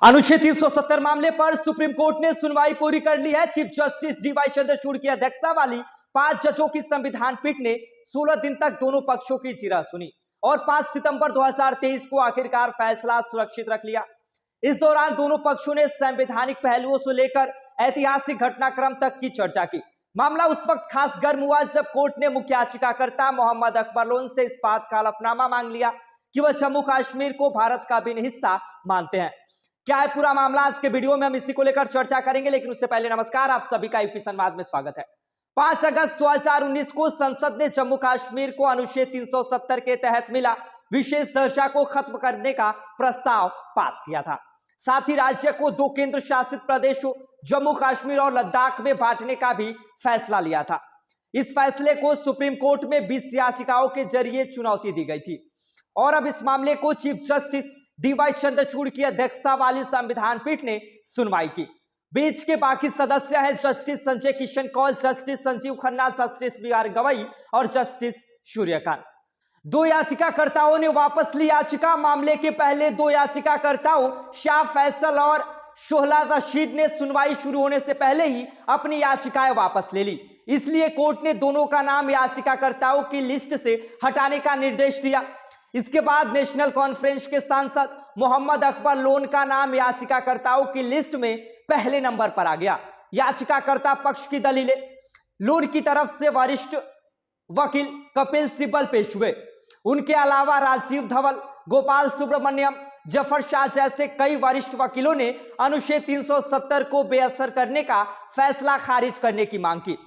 अनुच्छेद 370 मामले पर सुप्रीम कोर्ट ने सुनवाई पूरी कर ली है। चीफ जस्टिस डीवाई चंद्रचूड़ की अध्यक्षता वाली 5 जजों की संविधान पीठ ने 16 दिन तक दोनों पक्षों की जिरह सुनी और 5 सितंबर 2023 को आखिरकार फैसला सुरक्षित रख लिया। इस दौरान दोनों पक्षों ने संवैधानिक पहलुओं से लेकर ऐतिहासिक घटनाक्रम तक की चर्चा की। मामला उस वक्त खास गर्म हुआ जब कोर्ट ने मुख्य याचिकाकर्ता मोहम्मद अकबर लोन से इस बात का हलफनामा मांग लिया कि वह जम्मू कश्मीर को भारत का अभिन्न हिस्सा मानते हैं। क्या है पूरा मामला, आज के वीडियो में हम इसी को लेकर चर्चा करेंगे, लेकिन उससे पहले नमस्कार, आप सभी का यूपी संवाद में स्वागत है। 5 अगस्त 2019 को संसद ने जम्मू कश्मीर को अनुच्छेद 370 के तहत मिला विशेष दर्जा को खत्म करने का प्रस्ताव पास किया था। साथ ही राज्य को 2 केंद्र शासित प्रदेशों जम्मू कश्मीर और लद्दाख में बांटने का भी फैसला लिया था। इस फैसले को सुप्रीम कोर्ट में 20 याचिकाओं के जरिए चुनौती दी गई थी और अब इस मामले को चीफ जस्टिस डीवाई चंद्रचूड़ की अध्यक्षता वाली संविधान पीठ ने सुनवाई की। बीच के बाकी सदस्य हैं justice Sanjay Kishan Kaul, justice Sanjiv Khanna, justice B R. Gavai और जस्टिस सूर्यकांत। 2 याचिकाकर्ताओं ने वापस ली याचिका। मामले के पहले 2 याचिकाकर्ताओं शाह फैसल और शोहला रशीद ने सुनवाई शुरू होने से पहले ही अपनी याचिकाएं वापस ले ली। इसलिए कोर्ट ने दोनों का नाम याचिकाकर्ताओं की लिस्ट से हटाने का निर्देश दिया। इसके बाद नेशनल कॉन्फ्रेंस के सांसद मोहम्मद अकबर लोन का नाम याचिकाकर्ताओं की लिस्ट में पहले नंबर पर आ गया। याचिकाकर्ता पक्ष की दलीलें, लोन की तरफ से वरिष्ठ वकील कपिल सिब्बल पेश हुए। उनके अलावा राजीव धवल, गोपाल सुब्रमण्यम, जफर शाह जैसे कई वरिष्ठ वकीलों ने अनुच्छेद 370 को बेअसर करने का फैसला खारिज करने की मांग की।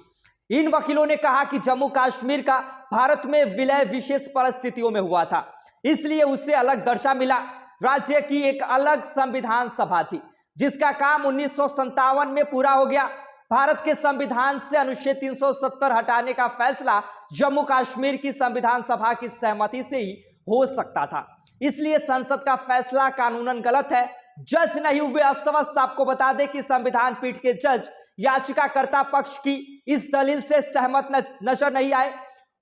इन वकीलों ने कहा कि जम्मू कश्मीर का भारत में विलय विशेष परिस्थितियों में हुआ था, इसलिए उसे अलग दर्जा मिला। राज्य की एक अलग संविधान सभा थी जिसका काम 1957 में पूरा हो गया। भारत के संविधान से अनुच्छेद 370 हटाने का फैसला जम्मू कश्मीर की संविधान सभा की सहमति से ही हो सकता था, इसलिए संसद का फैसला कानूनन गलत है। जज नहीं हुए अस्वस्थ। आपको बता दें कि संविधान पीठ के जज याचिकाकर्ता पक्ष की इस दलील से सहमत नजर नहीं आए।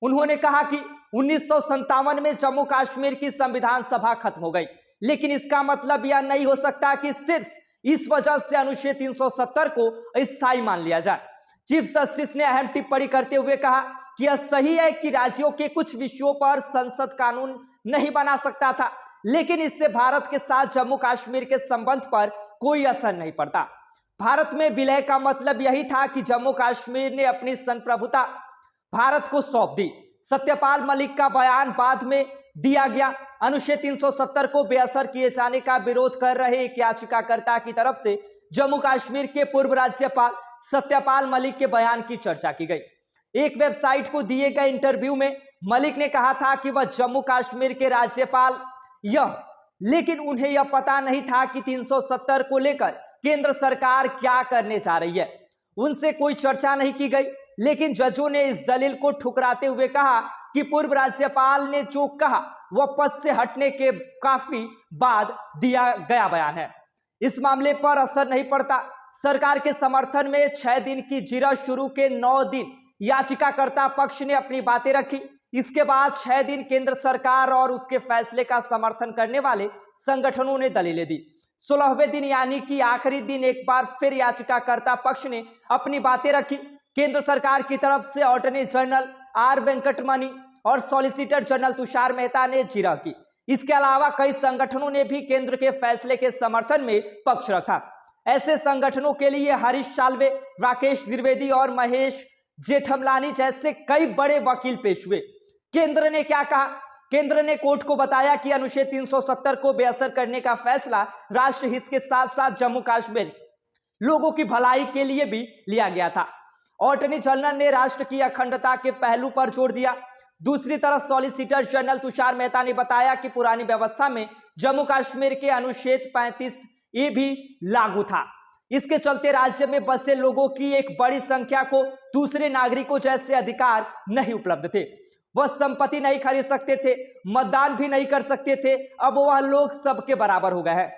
उन्होंने कहा कि 1957 में जम्मू कश्मीर की संविधान सभा खत्म हो गई, लेकिन इसका मतलब यह नहीं हो सकता कि सिर्फ इस वजह से अनुच्छेद 370 को स्थायी मान लिया जाए। चीफ जस्टिस ने अहम टिप्पणी करते हुए कहा कि यह सही है कि राज्यों के कुछ विषयों पर संसद कानून नहीं बना सकता था, लेकिन इससे भारत के साथ जम्मू कश्मीर के संबंध पर कोई असर नहीं पड़ता। भारत में विलय का मतलब यही था कि जम्मू कश्मीर ने अपनी संप्रभुता भारत को सौंप दी। सत्यपाल मलिक का बयान बाद में दिया गया। अनुच्छेद 370 को बेअसर किए जाने का विरोध कर रहे एक याचिकाकर्ता की तरफ से जम्मू कश्मीर के पूर्व राज्यपाल सत्यपाल मलिक के बयान की चर्चा की गई। एक वेबसाइट को दिए गए इंटरव्यू में मलिक ने कहा था कि वह जम्मू कश्मीर के राज्यपाल लेकिन उन्हें यह पता नहीं था कि 370 को लेकर केंद्र सरकार क्या करने जा रही है। उनसे कोई चर्चा नहीं की गई, लेकिन जजों ने इस दलील को ठुकराते हुए कहा कि पूर्व राज्यपाल ने जो कहा वह पद से हटने के काफी बाद दिया गया बयान है। इस मामले पर असर नहीं पड़ता। सरकार के समर्थन में 6 दिन की जिरह शुरू के 9 दिन याचिकाकर्ता पक्ष ने अपनी बातें रखी। इसके बाद 6 दिन केंद्र सरकार और उसके फैसले का समर्थन करने वाले संगठनों ने दलीलें दी। 16वें दिन यानी कि आखिरी दिन एक बार फिर याचिकाकर्ता पक्ष ने अपनी बातें रखी। केंद्र सरकार की तरफ से अटॉर्नी जनरल आर वेंकटमणि और सॉलिसिटर जनरल तुषार मेहता ने जिरह की। इसके अलावा कई संगठनों ने भी केंद्र के फैसले के समर्थन में पक्ष रखा। ऐसे संगठनों के लिए हरीश साल्वे, राकेश द्विवेदी और महेश जेठमलानी जैसे कई बड़े वकील पेश हुए। केंद्र ने क्या कहा? केंद्र ने कोर्ट को बताया कि अनुच्छेद 370 को बेअसर करने का फैसला राष्ट्रहित के साथ साथ जम्मू कश्मीर लोगों की भलाई के लिए भी लिया गया था। अटॉर्नी जनरल ने राष्ट्र की अखंडता के पहलू पर जोर दिया। दूसरी तरफ सॉलिसिटर जनरल तुषार मेहता ने बताया कि पुरानी व्यवस्था में जम्मू कश्मीर के अनुच्छेद 35A भी लागू था। इसके चलते राज्य में बसे लोगों की एक बड़ी संख्या को दूसरे नागरिकों जैसे अधिकार नहीं उपलब्ध थे। वह संपत्ति नहीं खरीद सकते थे, मतदान भी नहीं कर सकते थे। अब वह लोग सबके बराबर हो गए हैं।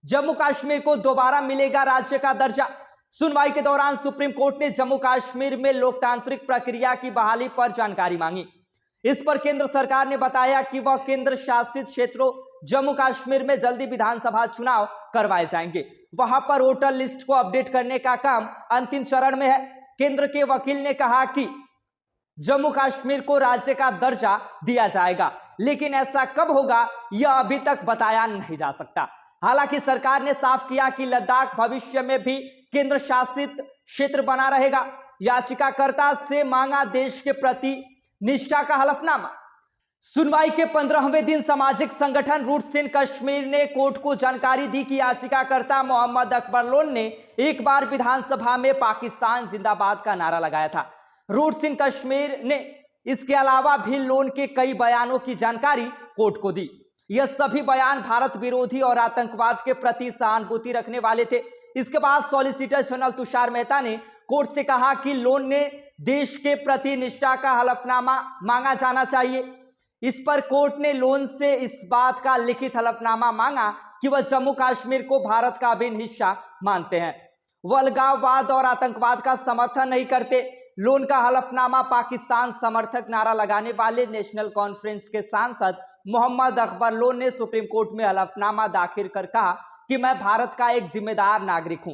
जम्मू कश्मीर को दोबारा मिलेगा राज्य का दर्जा। सुनवाई के दौरान सुप्रीम कोर्ट ने जम्मू कश्मीर में लोकतांत्रिक प्रक्रिया की बहाली पर जानकारी मांगी। इस पर केंद्र सरकार ने बताया कि वह केंद्र शासित क्षेत्रों जम्मू कश्मीर में जल्दी विधानसभा चुनाव करवाए जाएंगे। वहां पर वोटर लिस्ट को अपडेट करने का काम अंतिम चरण में है। केंद्र के वकील ने कहा कि जम्मू कश्मीर को राज्य का दर्जा दिया जाएगा, लेकिन ऐसा कब होगा यह अभी तक बताया नहीं जा सकता। हालांकि सरकार ने साफ किया कि लद्दाख भविष्य में भी केंद्र शासित क्षेत्र बना रहेगा। याचिकाकर्ता से मांगा देश के प्रति निष्ठा का हलफनामा। सुनवाई के 15वें दिन सामाजिक संगठन रूट्स इन कश्मीर ने कोर्ट को जानकारी दी कि याचिकाकर्ता मोहम्मद अकबर लोन ने एक बार विधानसभा में पाकिस्तान जिंदाबाद का नारा लगाया था। रूट्स इन कश्मीर ने इसके अलावा भी लोन के कई बयानों की जानकारी कोर्ट को दी। यह सभी बयान भारत विरोधी और आतंकवाद के प्रति सहानुभूति रखने वाले थे। इसके बाद सॉलिसिटर जनरल तुषार मेहता ने कोर्ट से कहा कि लोन ने देश के प्रति निष्ठा का हलफनामा मांगा जाना चाहिए। इस पर कोर्ट ने लोन से इस बात का लिखित हलफनामा मांगा कि वह जम्मू कश्मीर को भारत का अभिन्न हिस्सा मानते हैं, वह अलगाववाद और आतंकवाद का समर्थन नहीं करते। लोन का हलफनामा पाकिस्तान समर्थक नारा लगाने वाले नेशनल कॉन्फ्रेंस के सांसद मोहम्मद अकबर लोन ने सुप्रीम कोर्ट में हलफनामा दाखिल कर कहा कि मैं भारत का एक जिम्मेदार नागरिक हूं।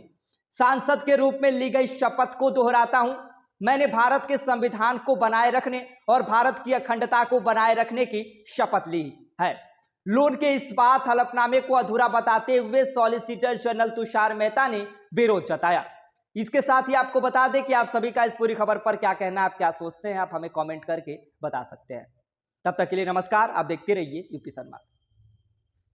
सांसद के रूप में ली गई शपथ को दोहराता हूं। मैंने भारत के संविधान को बनाए रखने और भारत की अखंडता को बनाए रखने की शपथ ली है। लोन के इस बात हलफनामे को अधूरा बताते हुए सॉलिसिटर जनरल तुषार मेहता ने विरोध जताया। इसके साथ ही आपको बता दें कि आप सभी का इस पूरी खबर पर क्या कहना है, आप क्या सोचते हैं, आप हमें कमेंट करके बता सकते हैं। तब तक के लिए नमस्कार। आप देखते रहिए यूपी संवाद।